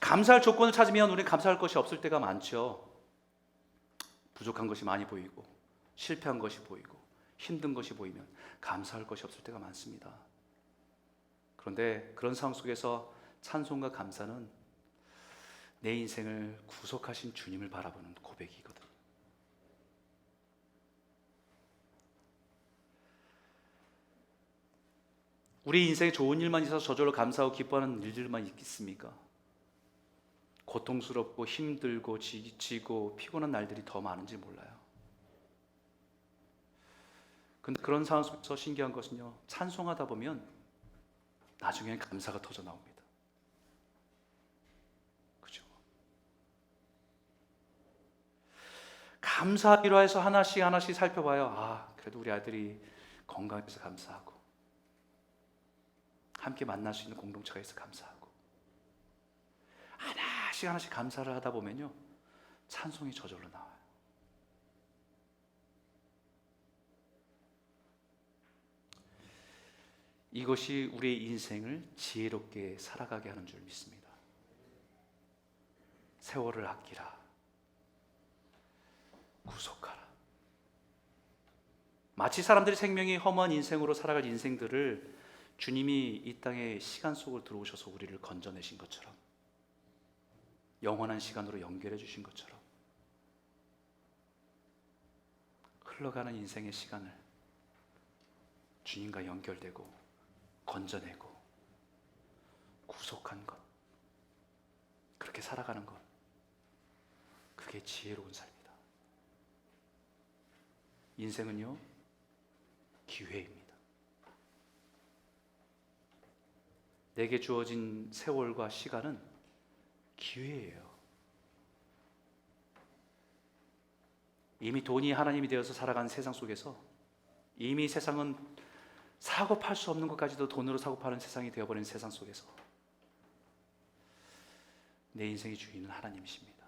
감사할 조건을 찾으면 우리는 감사할 것이 없을 때가 많죠. 부족한 것이 많이 보이고 실패한 것이 보이고 힘든 것이 보이면 감사할 것이 없을 때가 많습니다. 그런데 그런 상황 속에서 찬송과 감사는 내 인생을 구속하신 주님을 바라보는 고백이거든요. 우리 인생에 좋은 일만 있어서 저절로 감사하고 기뻐하는 일들만 있겠습니까? 고통스럽고 힘들고 지치고 피곤한 날들이 더 많은지 몰라요. 근데 그런 상황 속에서 신기한 것은요 찬송하다 보면 나중에는 감사가 터져 나옵니다. 그죠? 감사하기로 해서 하나씩 하나씩 살펴봐요. 그래도 우리 아들이 건강해서 감사하고 함께 만날 수 있는 공동체가 있어서 감사하고 하나씩 하나씩 감사를 하다 보면요 찬송이 저절로 나와요. 이것이 우리의 인생을 지혜롭게 살아가게 하는 줄 믿습니다. 세월을 아끼라. 구속하라. 마치 사람들이 생명이 허무한 인생으로 살아갈 인생들을 주님이 이 땅의 시간 속으로 들어오셔서 우리를 건져내신 것처럼, 영원한 시간으로 연결해 주신 것처럼, 흘러가는 인생의 시간을 주님과 연결되고 건져내고 구속한 것, 그렇게 살아가는 것, 그게 지혜로운 삶이다. 인생은요, 기회입니다. 내게 주어진 세월과 시간은 기회예요. 이미 돈이 하나님이 되어서 살아가는 세상 속에서 이미 세상은 사고 팔 수 없는 것까지도 돈으로 사고 파는 세상이 되어버린 세상 속에서 내 인생의 주인은 하나님이십니다.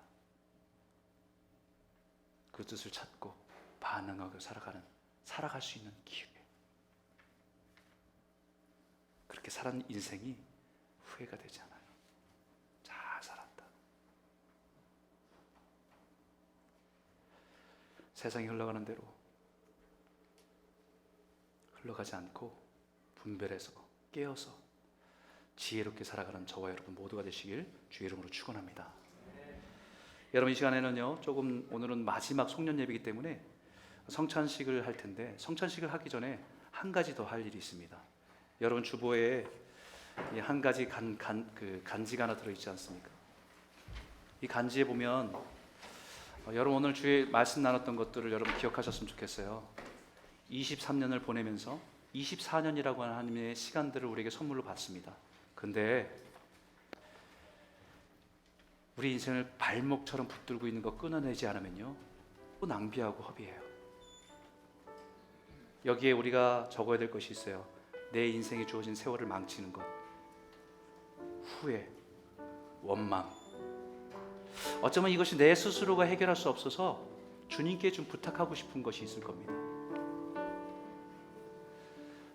그 뜻을 찾고 반응하고 살아갈 수 있는 기회. 그렇게 살은 인생이 후회가 되지 않아요. 잘 살았다. 세상이 흘러가는 대로 흘러가지 않고 분별해서 깨어서 지혜롭게 살아가는 저와 여러분 모두가 되시길 주의 이름으로 축원합니다. 여러분, 이 시간에는요, 조금 오늘은 마지막 송년 예배이기 때문에 성찬식을 할 텐데, 성찬식을 하기 전에 한 가지 더 할 일이 있습니다. 여러분 주보에 한 가지 간지가 하나 들어있지 않습니까? 이 간지에 보면 여러분 오늘 주의 말씀 나눴던 것들을 여러분 기억하셨으면 좋겠어요. 23년을 보내면서 24년이라고 하는 하나님의 시간들을 우리에게 선물로 받습니다. 근데 우리 인생을 발목처럼 붙들고 있는 거 끊어내지 않으면요, 또 낭비하고 허비해요. 여기에 우리가 적어야 될 것이 있어요. 내 인생에 주어진 세월을 망치는 것, 후회, 원망. 어쩌면 이것이 내 스스로가 해결할 수 없어서 주님께 좀 부탁하고 싶은 것이 있을 겁니다.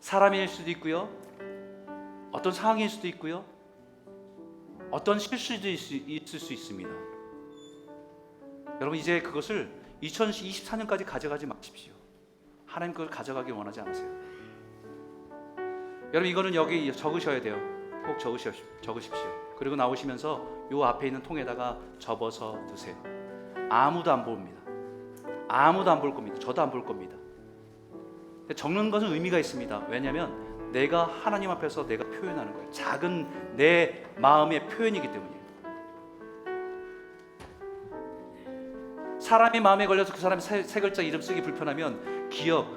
사람일 수도 있고요, 어떤 상황일 수도 있고요, 어떤 실수도 있을 수 있습니다. 여러분, 이제 그것을 2024년까지 가져가지 마십시오. 하나님 그걸 가져가길 원하지 않으세요. 여러분, 이거는 여기 적으셔야 돼요. 꼭 적으십시오. 그리고 나오시면서 요 앞에 있는 통에다가 접어서 두세요. 아무도 안 봅니다. 아무도 안 볼 겁니다. 저도 안 볼 겁니다. 적는 것은 의미가 있습니다. 왜냐하면 내가 하나님 앞에서 내가 표현하는 거예요. 작은 내 마음의 표현이기 때문이에요. 사람의 마음에 걸려서 그 사람의 세 글자 이름 쓰기 불편하면 기억,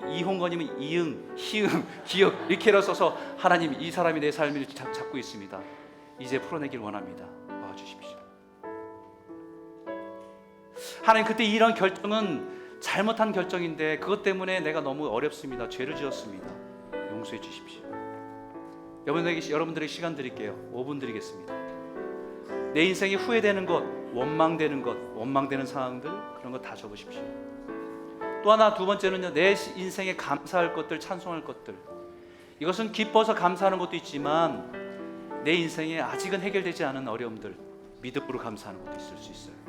이홍건이면 이응, 희응, 기억 이렇게로 써서 하나님, 이 사람이 내 삶을 잡고 있습니다. 이제 풀어내길 원합니다. 와주십시오. 하나님, 그때 이런 결정은 잘못한 결정인데 그것 때문에 내가 너무 어렵습니다. 죄를 지었습니다. 용서해 주십시오. 여러분들에게 시간 드릴게요. 5분 드리겠습니다. 내 인생에 후회되는 것, 원망되는 상황들, 그런 거 다 적으십시오. 또 하나, 두 번째는요, 내 인생에 감사할 것들, 찬송할 것들. 이것은 기뻐서 감사하는 것도 있지만 내 인생에 아직은 해결되지 않은 어려움들, 믿음으로 감사하는 것도 있을 수 있어요.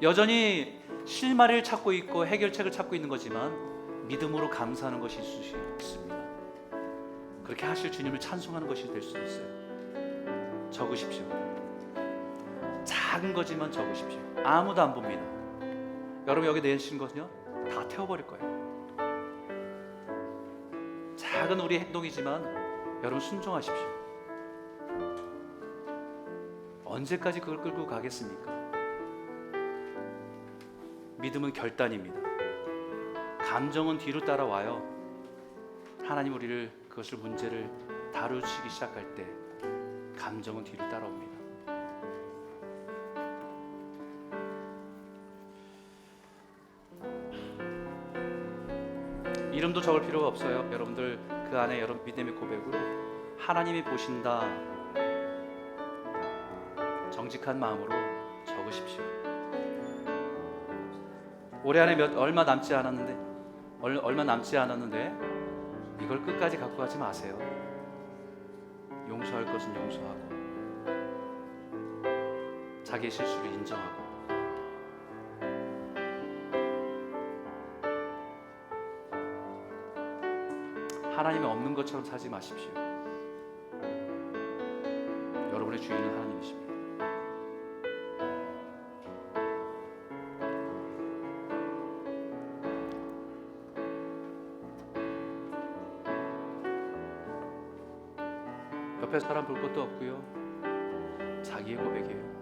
여전히 실마리를 찾고 있고 해결책을 찾고 있는 거지만 믿음으로 감사하는 것이 있을 수 있습니다. 그렇게 하실 주님을 찬송하는 것이 될 수도 있어요. 적으십시오. 작은 거지만 적으십시오. 아무도 안 봅니다. 여러분, 여기 내신 것은요, 다 태워버릴 거예요. 작은 우리 행동이지만 여러분 순종하십시오. 언제까지 그걸 끌고 가겠습니까? 믿음은 결단입니다. 감정은 뒤로 따라와요. 하나님 그것을 문제를 다루시기 시작할 때 감정은 뒤로 따라옵니다. 이름도 적을 필요가 없어요. 여러분들 그 안에 여러분 믿음의 고백으로 하나님이 보신다, 정직한 마음으로 적으십시오. 올해 안에 얼마 남지 않았는데 이걸 끝까지 갖고 가지 마세요. 용서할 것은 용서하고 자기 실수를 인정하고 하나님이 없는 것처럼 살지 마십시오. 여러분의 주인은 하나님이십니다. 옆에 사람 볼 것도 없고요. 자기의 고백이에요.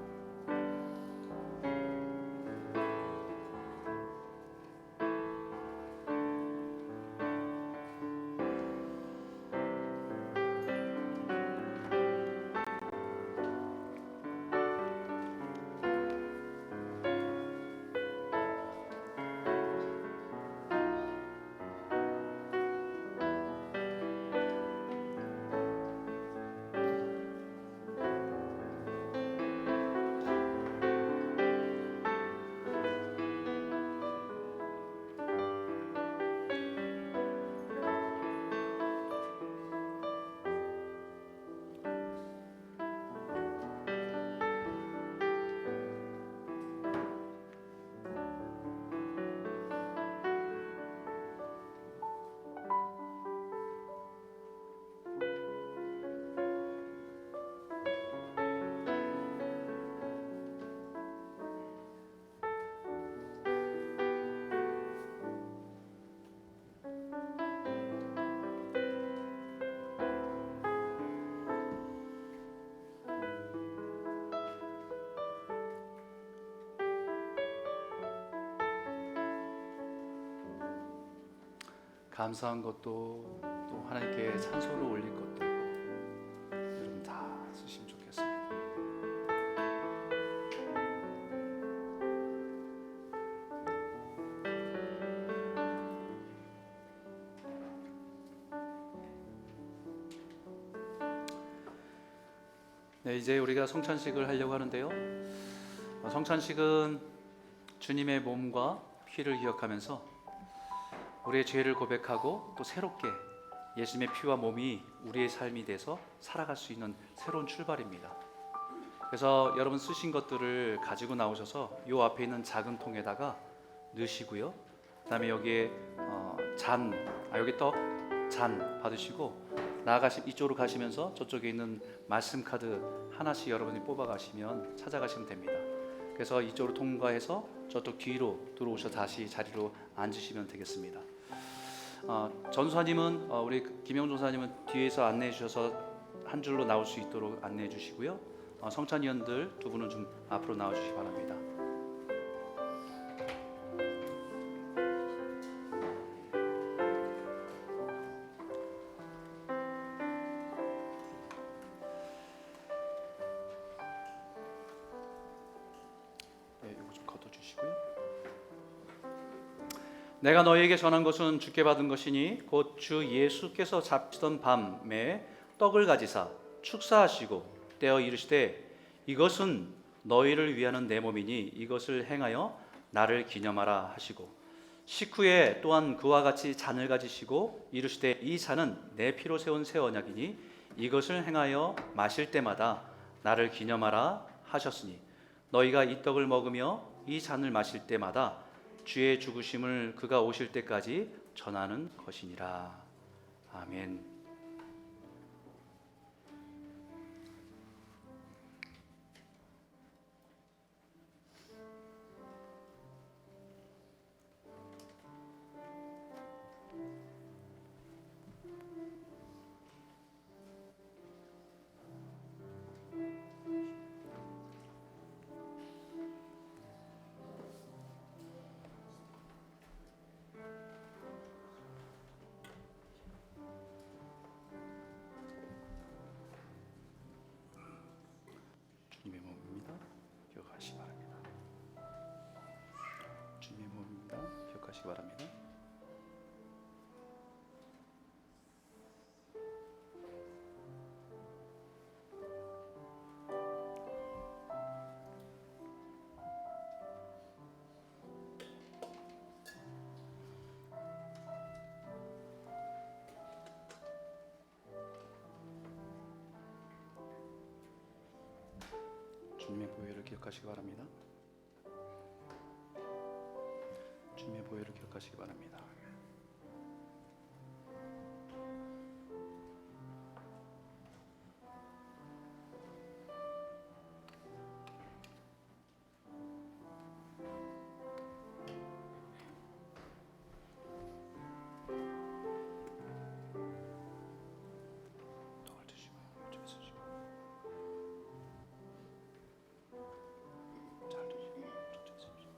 감사한 것도 또 하나님께 찬송을 올릴 것도 여러분 다 쓰시면 좋겠습니다. 네, 이제 우리가 성찬식을 하려고 하는데요. 성찬식은 주님의 몸과 피를 기억하면서 우리의 죄를 고백하고 또 새롭게 예수님의 피와 몸이 우리의 삶이 돼서 살아갈 수 있는 새로운 출발입니다. 그래서 여러분 쓰신 것들을 가지고 나오셔서 이 앞에 있는 작은 통에다가 넣으시고요. 그다음에 여기에 여기 떡 잔 받으시고 이쪽으로 가시면서 저쪽에 있는 말씀 카드 하나씩 여러분이 뽑아가시면 찾아가시면 됩니다. 그래서 이쪽으로 통과해서 저쪽 뒤로 들어오셔서 다시 자리로 앉으시면 되겠습니다. 전사님은 우리 김영 전사님은 뒤에서 안내해 주셔서 한 줄로 나올 수 있도록 안내해 주시고요. 성찬위원들 두 분은 좀 앞으로 나와 주시기 바랍니다. 네, 이거 좀 걷어 주시고요. 내가 너희에게 전한 것은 주께 받은 것이니 곧 주 예수께서 잡시던 밤에 떡을 가지사 축사하시고 떼어 이르시되 이것은 너희를 위하는 내 몸이니 이것을 행하여 나를 기념하라 하시고 식후에 또한 그와 같이 잔을 가지시고 이르시되 이 잔은 내 피로 세운 새 언약이니 이것을 행하여 마실 때마다 나를 기념하라 하셨으니 너희가 이 떡을 먹으며 이 잔을 마실 때마다 주의 죽으심을 그가 오실 때까지 전하는 것이니라. 아멘. 주님의 몸입니다. 기억하시기 바랍니다. 주님의 몸입니다. 기억하시기 바랍니다. 기억하시기 바랍니다. 주님의 보혈을 기억하시기 바랍니다. 떡을 드시고 좀 있으시고 잘 드시고 좀 있으시고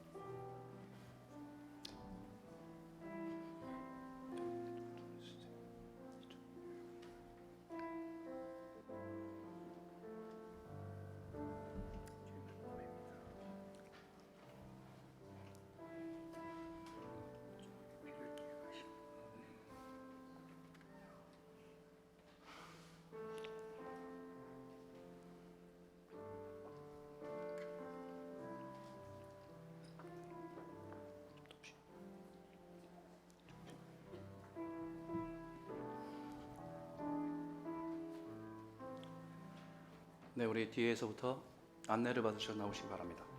네, 우리 뒤에서부터 안내를 받으셔 나오시기 바랍니다.